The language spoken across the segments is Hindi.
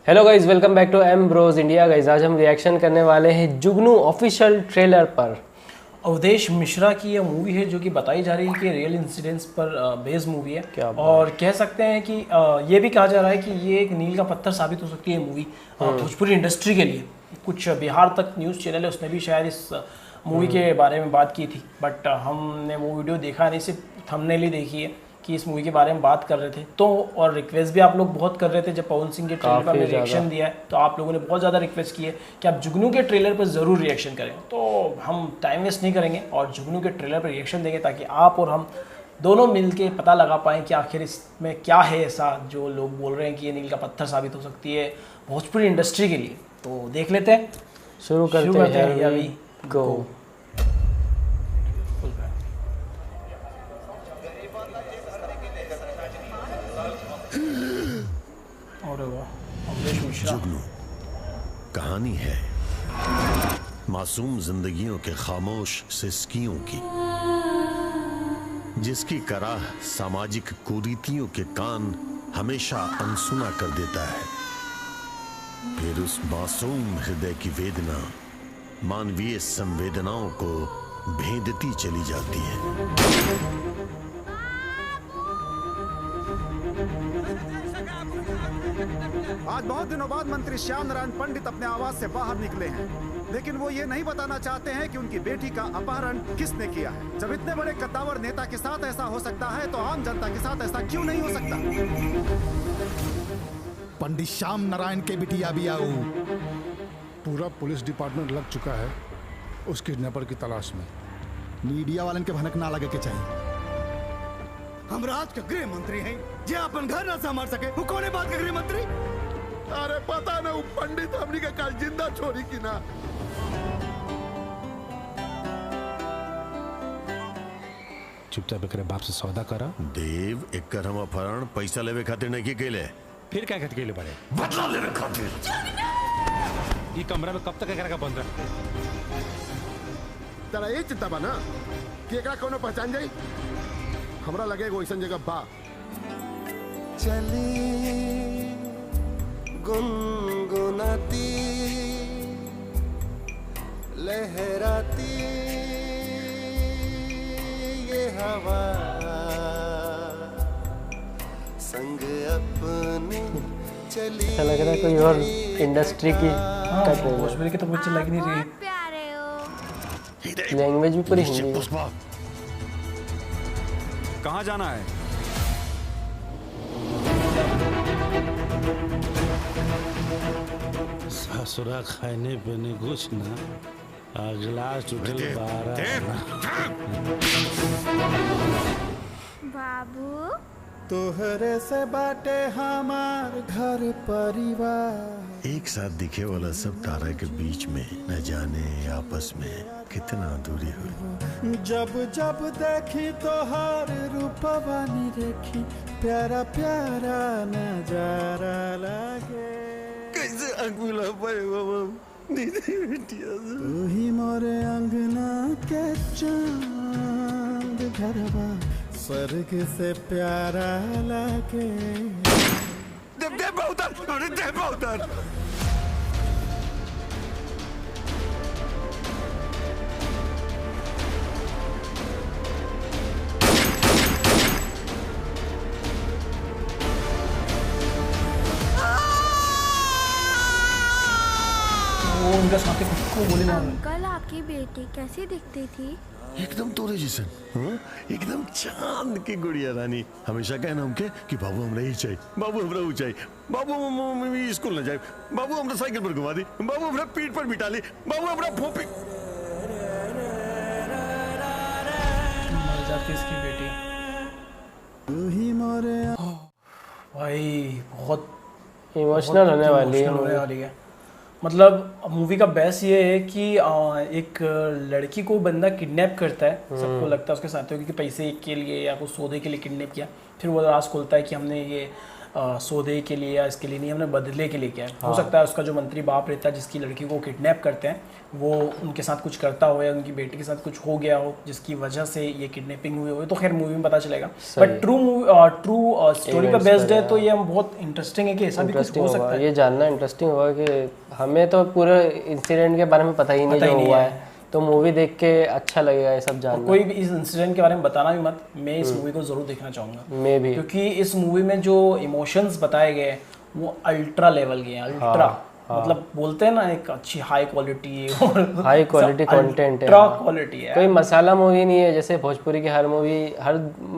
Hello guys, welcome back to M bros India. Guys आज हम रिएक्शन करने वाले हैं जुगनू ऑफिशियल ट्रेलर पर। अवधेश मिश्रा की ये मूवी है जो कि बताई जा रही है कि रियल इंसिडेंट्स पर बेस्ड मूवी है। क्या बात। और कह सकते हैं कि ये भी कहा जा रहा है कि ये एक मील का पत्थर साबित हो सकती है मूवी भोजपुरी इंडस्ट्री के लिए। कुछ बिहार तक न्यूज़ चैनल है, उसने भी शायद इस मूवी के बारे में बात की थी, बट हमने वो वीडियो देखा नहीं, सिर्फ थंबनेल ही देखी है कि इस मूवी के बारे में बात कर रहे थे। तो और रिक्वेस्ट भी आप लोग बहुत कर रहे थे जब पवन सिंह के ट्रेलर पर हमने रिएक्शन दिया है, तो आप लोगों ने बहुत ज़्यादा रिक्वेस्ट की है कि आप जुगनू के ट्रेलर पर ज़रूर रिएक्शन करें। तो हम टाइम वेस्ट नहीं करेंगे और जुगनू के ट्रेलर पर रिएक्शन देंगे ताकि आप और हम दोनों मिल के पता लगा पाएँ कि आखिर इसमें क्या है ऐसा जो लोग बोल रहे हैं कि ये नील का पत्थर साबित हो सकती है भोजपुरी इंडस्ट्री के लिए। तो देख लेते हैं, शुरू करते हैं। अभी गो। जुगनू कहानी है मासूम जिंदगियों के खामोश सिसकियों की, जिसकी कराह सामाजिक कुरीतियों के कान हमेशा अनसुना कर देता है। फिर उस मासूम हृदय की वेदना मानवीय संवेदनाओं को भेदती चली जाती है। आज बहुत दिनों बाद मंत्री श्याम नारायण पंडित अपने आवास से बाहर निकले हैं, लेकिन वो ये नहीं बताना चाहते हैं कि उनकी बेटी का अपहरण किसने किया है। जब इतने बड़े कद्दावर नेता के साथ ऐसा हो सकता है तो आम जनता के साथ ऐसा क्यों नहीं हो सकता। पंडित श्याम नारायण के बिटिया भी आओ। पूरा पुलिस डिपार्टमेंट लग चुका है उस किडनैपर की तलाश में। मीडिया वालन के भनक ना लगे के चाहिए। हम राज का गृह मंत्री हैं, जे अपन घर न संभाल सके वो कौन बात का गृह मंत्री। अरे पता ना वो पंडित हमनी का काल जिंदा छोड़ी की ना। चुपचाप एकरे बाप से सौदा करा। देव एक हम अपहरण पैसा लेवे खातिर नहीं केले, फिर क्या कहते पड़े बदला लेवे खातिर। ये कमरा में कब तक एकरा का बंद रहा। तेरा ये चिंता बा ना कि एकरा कोनो पहचान जाई। हमरा लगे वैसन जगह बा। चली गुनगुनाती लहराती ये हवा संग अपने चली। ऐसा लग रहा है कोई और इंडस्ट्री की भोजपुरी की तो मुझे लग नहीं रही है। लैंग्वेज भी पूरी हिंदी है। पुष्पा कहाँ जाना है? ससुरा खाने पीने कुछ ना, अगला टूटल 12। बाबू तोहरे से बाटे हमार घर परिवार। एक साथ दिखे वाला सब तारा के बीच में न जाने आपस में कितना दूरी हुई। जब जब देखी तोहार रूपवा निरेखी प्यारा प्यारा नजारा लागे। कैसे अकुला पाए बाबा तू ही मोरे अंगना के चांद घरवा स्वर्ग से प्यारा लागे। उतर। वो उनका साथ को बोले ना। अंकल आपकी बेटी कैसी दिखती थी? एकदम तोरे जैसन, हाँ? एकदम चांद की गुड़िया रानी। हमेशा कहना हमके कि बाबू हमरा ही चाहिए, बाबू हमरा वो चाहिए, बाबू मम्मी स्कूल न जाए, बाबू हमरा साइकिल पर घुमा दी, बाबू हमरा पीठ पर बिठा ली, बाबू हमरा फोपी। मर जाती इसकी बेटी। तू ही मोरे भाई बहुत इमोशनल होने वाली है। मतलब मूवी का बेस ये है कि एक लड़की को बंदा किडनैप करता है, सबको लगता है उसके साथियों की पैसे के लिए या कुछ सौदे के लिए किडनैप किया। फिर वो राज खोलता है कि हमने ये सौदे के लिए या इसके लिए नहीं, हमने बदले के लिए किया है। हो सकता है उसका जो मंत्री बाप रहता है जिसकी लड़की को किडनैप करते हैं वो उनके साथ कुछ करता हो या उनकी बेटी के साथ कुछ हो गया हो जिसकी वजह से ये किडनैपिंग हुई हो, तो खैर मूवी में पता चलेगा। बट ट्रू स्टोरी पे बेस्ड है तो ये हम बहुत इंटरेस्टिंग है कि ऐसा भी कुछ हो सकता है। ये जानना इंटरेस्टिंग होगा कि हमें तो पूरे इंसिडेंट के बारे में पता ही नहीं जो हुआ है, तो मूवी देख के अच्छा लगेगा ये सब जानना। कोई भी इस इंसिडेंट के बारे में बताना भी मत, मैं इस मूवी को जरूर देखना चाहूंगा। मैं भी, क्योंकि इस मूवी में जो इमोशंस बताए गए वो अल्ट्रा लेवल के हैं। अल्ट्रा मतलब बोलते हैं ना एक अच्छी हाई क्वालिटी और हाई क्वालिटी कंटेंट है, अल्ट्रा क्वालिटी है। कोई मसाला मूवी नहीं है जैसे भोजपुरी की हर मूवी,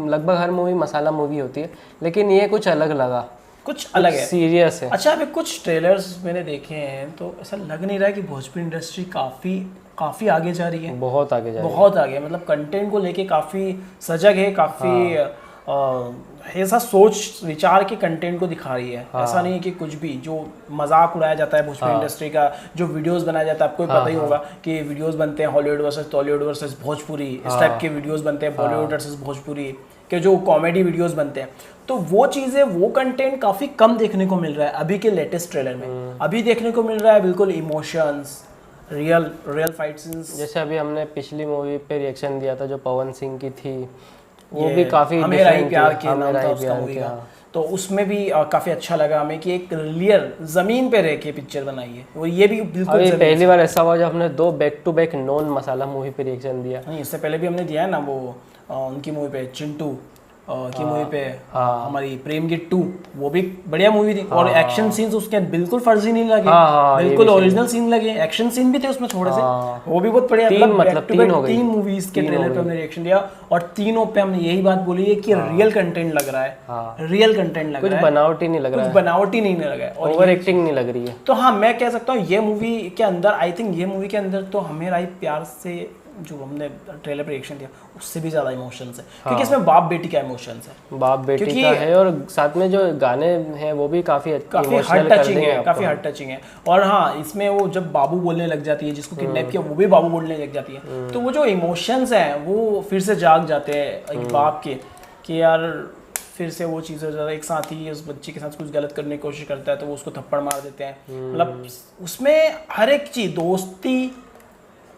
लगभग हर मूवी मसाला मूवी होती है, लेकिन ये कुछ अलग लगा, कुछ अलग है, सीरियस है। अच्छा, अभी कुछ ट्रेलर्स मैंने देखे हैं तो ऐसा लग नहीं रहा है कि भोजपुरी इंडस्ट्री काफ़ी आगे जा रही है। बहुत आगे जा रही है, बहुत आगे, मतलब कंटेंट को लेके काफ़ी सजग है, काफ़ी ऐसा सोच विचार के कंटेंट को दिखा रही है। ऐसा नहीं है कि कुछ भी जो मजाक उड़ाया जाता है भोजपुरी इंडस्ट्री का, जो वीडियोस बनाया जाता है, आपको पता ही होगा कि वीडियोस बनते हैं Hollywood versus Tollywood versus Bhojpuri, इस टाइप के वीडियोस बनते हैं बॉलीवुड वर्सेस भोजपुरी के, जो कॉमेडी वीडियोस बनते हैं, तो वो चीज़ें, वो कंटेंट काफ़ी कम देखने को मिल रहा है अभी के लेटेस्ट ट्रेलर में। अभी देखने को मिल रहा है बिल्कुल इमोशंस, रियल फाइट सीन्स। जैसे अभी हमने पिछली मूवी पे रिएक्शन दिया था जो पवन सिंह की थी, वो भी काफी हमें राही प्यार के नाम था उसका मूवी का, तो उसमें भी काफी अच्छा लगा हमें कि एक रियल जमीन पे रह के पिक्चर बनाई है। और ये भी बिल्कुल अभी पहली बार ऐसा हुआ जब हमने 2 back to back non masala movie पे रिएक्शन दिया। नहीं, इससे पहले भी हमने दिया है ना, वो उनकी मूवी पे चिंटू की मूवी पे हमारी प्रेम गीत 2, वो भी बढ़िया मूवी थी। और एक्शन सीन्स उसके बिल्कुल फर्जी नहीं लगे, बिल्कुल ओरिजिनल सीन लगे, एक्शन सीन भी थे उसमें थोड़े से, वो भी बहुत बढ़िया। तीन मूवीज के ट्रेलर पे हमने रिएक्शन दिया और तीनों पे हमने यही बात बोली है कि रियल कंटेंट लग रहा है, रियल कंटेंट लग रहा है, कुछ बनावटी नहीं लग रहा है, कुछ बनावटी नहीं लग रहा है, ओवर एक्टिंग नहीं लग रही है। तो हाँ, मैं कह सकता हूँ ये मूवी के अंदर, आई थिंक ये मूवी के अंदर तो हमें राही प्यार से जो हमने ट्रेलर पे रिएक्शन दिया उससे भी ज्यादा इमोशंस है। क्योंकि इसमें बाप बेटी का इमोशंस है, बाप बेटी का है, और साथ में जो गाने हैं वो भी काफी हार्ट टचिंग है, काफी हार्ट टचिंग है। और हाँ, इसमें वो जब बाबू बोलने लग जाती है, जिसको किडनैप किया वो भी बाबू बोलने लग जाती है, तो वो जो इमोशंस हैं वो फिर से जाग जाते हैं एक बाप के, कि यार फिर से वो चीज़ हो जाता है। एक साथी उस बच्ची के साथ कुछ गलत करने की कोशिश करता है तो वो उसको थप्पड़ मार देते हैं। मतलब उसमें हर एक चीज़, दोस्ती,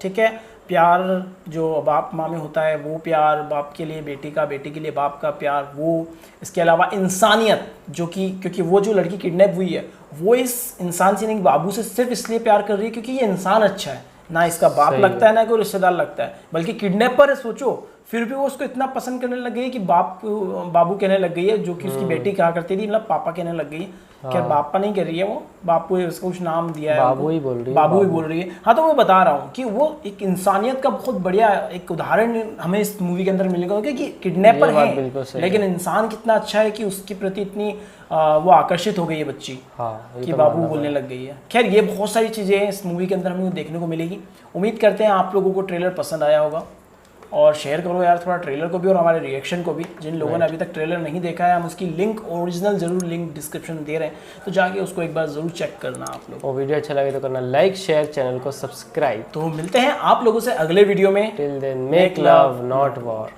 ठीक है, प्यार जो बाप माँ में होता है वो प्यार, बाप के लिए बेटी का, बेटी के लिए बाप का प्यार, वो इसके अलावा इंसानियत, जो कि क्योंकि वो जो लड़की किडनैप हुई है वो इस इंसान से नहीं, बाबू से सिर्फ इसलिए प्यार कर रही है क्योंकि ये इंसान अच्छा है, ना इसका बाप लगता है ना कोई रिश्तेदार लगता है, बल्कि किडनैपर है। सोचो, फिर भी वो उसको इतना पसंद करने लग गई है कि बाबू कहने लग गई है, जो कि उसकी बेटी कहा करती थी, मतलब पापा कहने लग गई है। क्या बापा नहीं कह रही है, वो बापू उसको कुछ नाम दिया है, बाबू ही बोल रही है, बाबू ही बोल रही है। हाँ, तो मैं बता रहा हूँ कि वो एक इंसानियत का बहुत बढ़िया एक उदाहरण हमें इस मूवी के अंदर मिलेगा कि किडनैपर है लेकिन इंसान कितना अच्छा है कि उसके प्रति इतनी वो आकर्षित हो गई है बच्ची, कि बाबू बोलने लग गई है। खैर, ये बहुत सारी चीज़ें इस मूवी के अंदर हमें देखने को मिलेगी। उम्मीद करते हैं आप लोगों को ट्रेलर पसंद आया होगा, और शेयर करो यार थोड़ा ट्रेलर को भी और हमारे रिएक्शन को भी। जिन लोगों ने अभी तक ट्रेलर नहीं देखा है, हम उसकी लिंक, ओरिजिनल जरूर लिंक डिस्क्रिप्शन में दे रहे हैं, तो जाके उसको एक बार जरूर चेक करना आप लोग। और वीडियो अच्छा लगे तो करना लाइक, शेयर, चैनल को सब्सक्राइब। तो मिलते हैं आप लोगों से अगले वीडियो में। Till then make love not war.